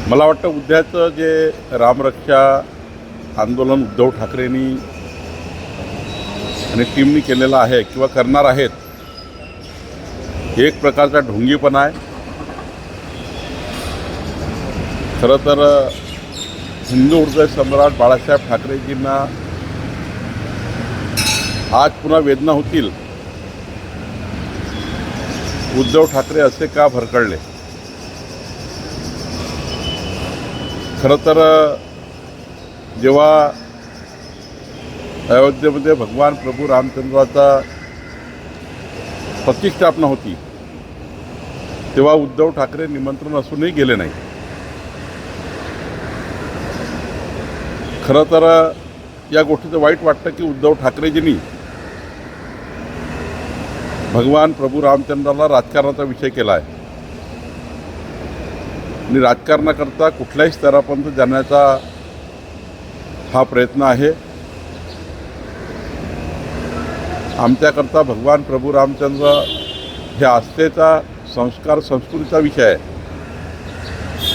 मला वाटतं उद्याचं जे रामरक्षा आंदोलन उद्धव ठाकरेंनी आणि टीमनी केलेलं आहे किंवा करणार आहेत, एक प्रकारचा ढोंगीपणा आहे. खरं तर हिंदू हृदय सम्राट बाळासाहेब ठाकरेजींना आज पुन्हा वेदना होतील. उद्धव ठाकरे असे का भरकळले? खरं तर जेव्हा अयोध्येमध्ये भगवान प्रभू रामचंद्राचा प्रतिष्ठापना होती तेव्हा उद्धव ठाकरे निमंत्रण असूनही गेले नाही. खरं तर या गोष्टीचं वाईट वाटतं की उद्धव ठाकरेजींनी भगवान प्रभू रामचंद्राला राजकारणाचा विषय केला आहे आणि राजकारणाकरता कुठल्याही स्तरापर्यंत जाण्याचा हा प्रयत्न आहे. आमच्याकरता भगवान प्रभू रामचंद्र हे आस्थेचा, संस्कार, संस्कृतीचा विषय आहे.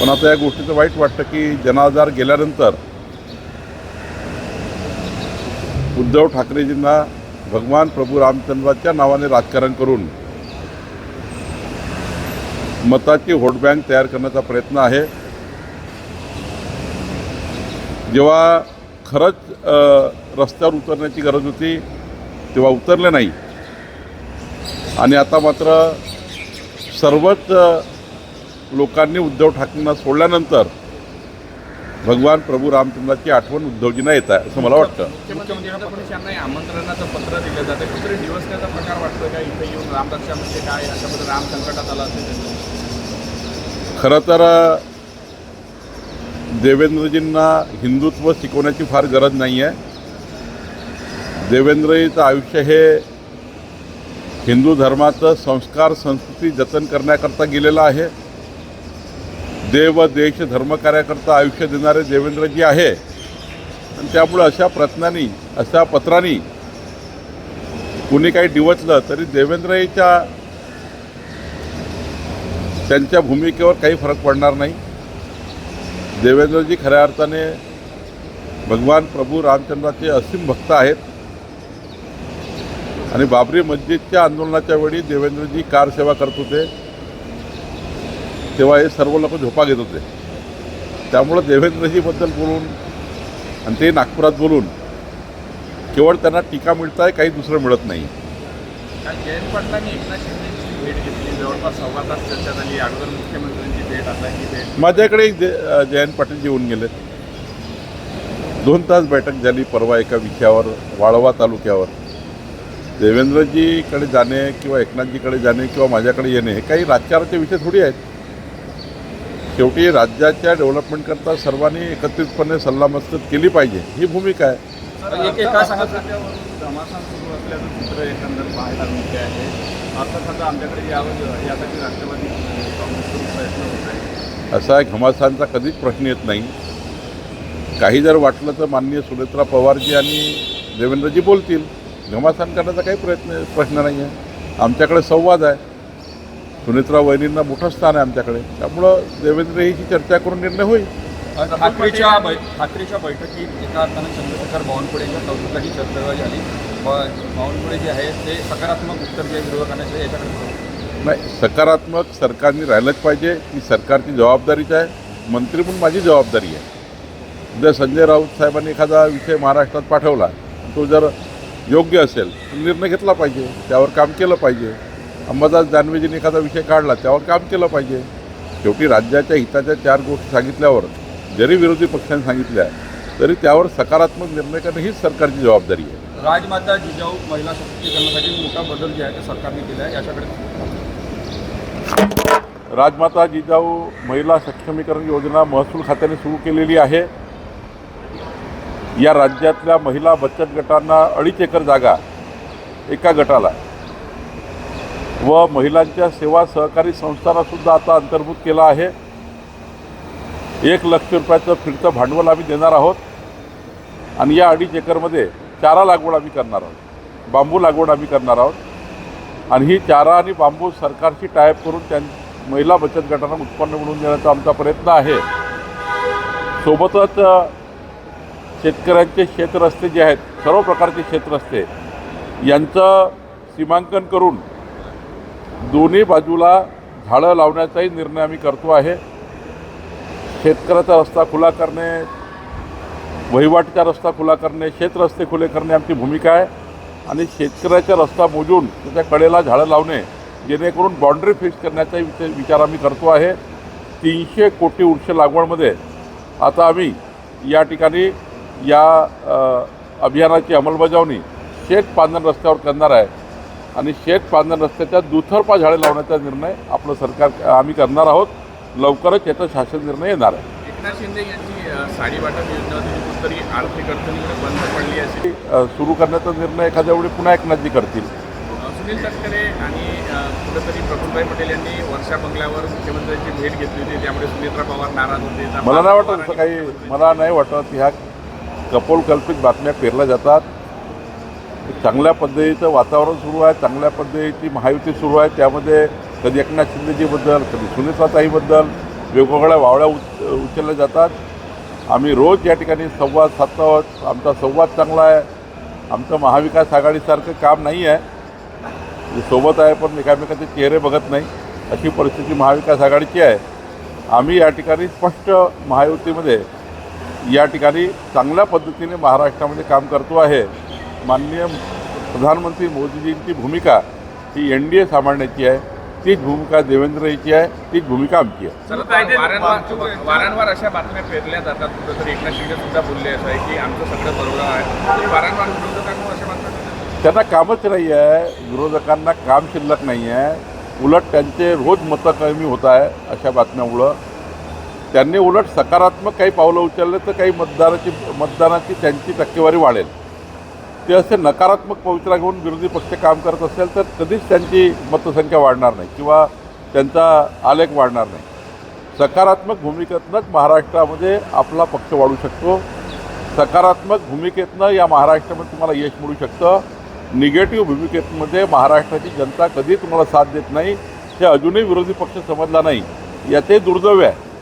पण आता या गोष्टीचं वाईट वाटतं की जनाधार गेल्यानंतर उद्धव ठाकरेजींना भगवान प्रभू रामचंद्राच्या नावाने राजकारण करून मताची व्होट बँक तयार करण्याचा प्रयत्न आहे. जेव्हा खरंच रस्त्यावर उतरण्याची गरज होती तेव्हा उतरले नाही आणि आता मात्र सर्वच लोकांनी उद्धव ठाकरेंना सोडल्यानंतर भगवान प्रभू रामचंद्राची आठवण उद्धवजींना येत आहे असं मला वाटतं. मुख्यमंत्र्यांना आमंत्रणाचं पत्र दिलं जातं, कुठेतरी दिवसण्याचा प्रकार वाटतो का? इथे येऊन रामरक्षा म्हणजे काय, अशाबद्दल राम संकटात आला असेल? खरं तर देवेंद्रजींना हिंदुत्व शिकवण्याची फार गरज नाही आहे. देवेंद्रजीचं आयुष्य हे हिंदू धर्माचं संस्कार, संस्कृती जतन करण्याकरता गेलेलं आहे. देव, देश, धर्मकार्याकरता आयुष्य देणारे देवेंद्रजी आहे आणि त्यामुळे अशा प्रयत्नांनी, अशा पत्रांनी कुणी काही डिवचलं तरी देवेंद्रजीच्या त्यांच्या भूमिकेवर काही फरक पडणार नाही. देवेंद्रजी खऱ्या अर्थाने भगवान प्रभू रामचंद्राचे असीम भक्त आहेत आणि बाबरी मस्जिदच्या आंदोलनाच्या वेळी देवेंद्रजी कार सेवा करत होते तेव्हा हे सर्व लोक झोपा घेत होते. त्यामुळं देवेंद्रजीबद्दल बोलून आणि ते नागपुरात बोलून केवळ त्यांना टीका मिळत आहे, काही दुसरं मिळत नाही. जयंत पाटलांनी एकनाथ शिंदेची भेट घेतली, जवळपास 1.25 तास चर्चा झाली. अगोदर मुख्यमंत्र्यांची भेट, आता ही भेट. माझ्याकडे जयंत पाटील येऊन गेलेत. 2 तास बैठक झाली परवा एका विषयावर, वाळवा तालुक्यावर. देवेंद्रजीकडे जाणे किंवा एकनाथजीकडे जाणे किंवा माझ्याकडे येणे हे काही राजकारणाचे विषय थोडी आहेत. शेवटी राज्याच्या डेव्हलपमेंटकरता सर्वांनी एकत्रितपणे सल्लामसलत केली पाहिजे, ही भूमिका आहे. एका घमासान सुरू असल्याचं चित्र एकंदर पाहायला मिळते आहे. अर्थात आमच्याकडे यावं यासाठी राष्ट्रवादी काँग्रेसकडून प्रयत्न होत आहे. असा घमासांचा कधीच प्रश्न येत नाही. काही जर वाटलं तर माननीय सुनेत्रा पवारजी आणि देवेंद्रजी बोलतील. घमासान करण्याचा काही प्रश्न नाही आहे. आमच्याकडे संवाद आहे. सुनेत्रा वहिनींना मोठं स्थान आहे आमच्याकडे. त्यामुळं देवेंद्र ही चर्चा करून निर्णय होईल. ठाकरेच्या बैठकीत एका अर्थानं चंद्रशेखर बावनकुळेंच्या कौतुकाची चर्चा झाली. बावनकुळे जे आहे ते सकारात्मक उत्तर जे विरोधकांना याच्याकडे नाही, सकारात्मक सरकारने राहिलंच पाहिजे. ही सरकारची जबाबदारीच आहे. मंत्री म्हणून माझी जबाबदारी आहे. उद्या संजय राऊत साहेबांनी एखादा विषय महाराष्ट्रात पाठवला, तो जर योग्य असेल तर निर्णय घेतला पाहिजे, त्यावर काम केलं पाहिजे. अंबादास दानवेजींनी एखादा विषय काढला, त्यावर काम केलं पाहिजे. शेवटी राज्याच्या हिताच्या 4 गोष्टी सांगितल्यावर जरी विरोधी पक्षांनी सांगितल्या तरी त्यावर सकारात्मक निर्णय करणं हीच सरकारची जबाबदारी आहे. राजमाता जिजाऊ महिला सशक्तीकरणासाठी मोठा बदल जे आहे ते सरकारने केला आहे. याच्याकडे राजमाता जिजाऊ महिला सक्षमीकरण योजना महसूल खात्याने सुरू केलेली आहे. या राज्यातल्या महिला बचत गटांना 2.5 एकर जागा एका गटाला व महिलांच्या सेवा सहकारी संस्थांनासुद्धा आता अंतर्भूत केला आहे. 1 लाख रुपयाचं फिरतं भांडवल आम्ही देणार आहोत आणि या 2.5 एकरमध्ये चारा लागवड आम्ही करणार आहोत, बांबू लागवड आम्ही करणार आहोत आणि ही चारा आणि बांबू सरकारशी टायअप करून महिला बचत गटांना उत्पन्न मिळवून देण्याचा आमचा प्रयत्न आहे. सोबतच शेतकऱ्यांचे शेतरस्ते जे आहेत, सर्व प्रकारचे शेतरस्ते यांचं सीमांकन करून दोन्ही बाजूला झाडं लावण्याचाही निर्णय आम्ही करतो आहे. शेतकऱ्याचा रस्ता खुला करणे, वहिवाटीचा रस्ता खुला करणे, शेतरस्ते खुले करणे आमची भूमिका आहे. आणि शेतकऱ्याचा रस्ता मोजून त्याच्या कडेला झाडं लावणे, जेणेकरून बाउंड्री फिक्स करण्याचा विचार आम्ही करतो आहे. 300 कोटी वृक्ष लागवडमध्ये आता आम्ही या ठिकाणी या अभियानाची अंमलबजावणी शेतपांधन रस्त्यावर करणार आहे. आणि शेतपांधन रस्त्याच्या दुतर्फा झाडे लावण्याचा निर्णय आपलं सरकार आम्ही करणार आहोत. लवकरच याचा शासन निर्णय येणार आहे. एकनाथ शिंदे यांची साडी वाटप योजना होती, कुठेतरी आर्थिक अडचणीमुळे बंद पडली असेल. सुरू करण्याचा निर्णय एखाद्या वेळी पुन्हा एकनाथजी करतील. सुनील तटकरे आणि कुठेतरी प्रफुल्लभाई पटेल यांनी वर्षा बंगल्यावर मुख्यमंत्र्यांची भेट घेतली होती, त्यामुळे सुनेत्रा पवार नाराज होते. मला नाही वाटत असं काही, मला नाही वाटत ह्या कपोलकल्पित बातम्या पेरल्या जातात. चांगल्या पद्धतीचं वातावरण सुरू आहे, चांगल्या पद्धतीची महायुती सुरू आहे. त्यामध्ये कधी एकनाथ शिंदेजीबद्दल, कधी सुनेत्राताईबद्दल वेगवेगळ्या वावड्या उचलल्या जातात. आम्ही रोज या ठिकाणी संवाद साधतो आहोत. आमचा संवाद चांगला आहे. आमचं महाविकास आघाडीसारखं काम नाही आहे, सोबत आहे पण एकामेकाचे चेहरे बघत नाही, अशी परिस्थिती महाविकास आघाडीची आहे. आम्ही या ठिकाणी स्पष्ट महायुतीमध्ये या ठिकाणी चांगल्या पद्धतीने महाराष्ट्रामध्ये काम करतो आहे. माननीय प्रधानमंत्री मोदीजींची भूमिका ही NDA सांभाळण्याची आहे, तीच भूमिका देवेंद्रजीची आहे, तीच भूमिका आमची आहे. वारंवार अशा बातम्या पेरल्या जातात. कुठेतरी एकनाथ शिंदे सुद्धा बोलले असं आहे की आमचं सगळं बरोबर आहे. तरी वारंवार विरोधकांवर अशा बातम्या, त्यांना कामच नाही आहे. विरोधकांना काम शिल्लक नाही आहे. उलट त्यांचे रोज मतं कमी होत आहे अशा बातम्यामुळं. त्यांनी उलट सकारात्मक काही पावलं उचलले तर काही मतदानाची त्यांची टक्केवारी वाढेल. ते असे नकारात्मक पवित्रा घेऊन विरोधी पक्ष काम करत असेल तर कधीच त्यांची मतसंख्या वाढणार नाही किंवा त्यांचा आलेख वाढणार नाही. सकारात्मक भूमिकेतनंच महाराष्ट्रामध्ये आपला पक्ष वाढू शकतो. सकारात्मक भूमिकेतनं या महाराष्ट्रामध्ये तुम्हाला यश मिळू शकतं. निगेटिव्ह भूमिकेमध्ये महाराष्ट्राची जनता कधी तुम्हाला साथ देत नाही. हे अजूनही विरोधी पक्ष समजला नाही, याचे दुर्दैव आहे.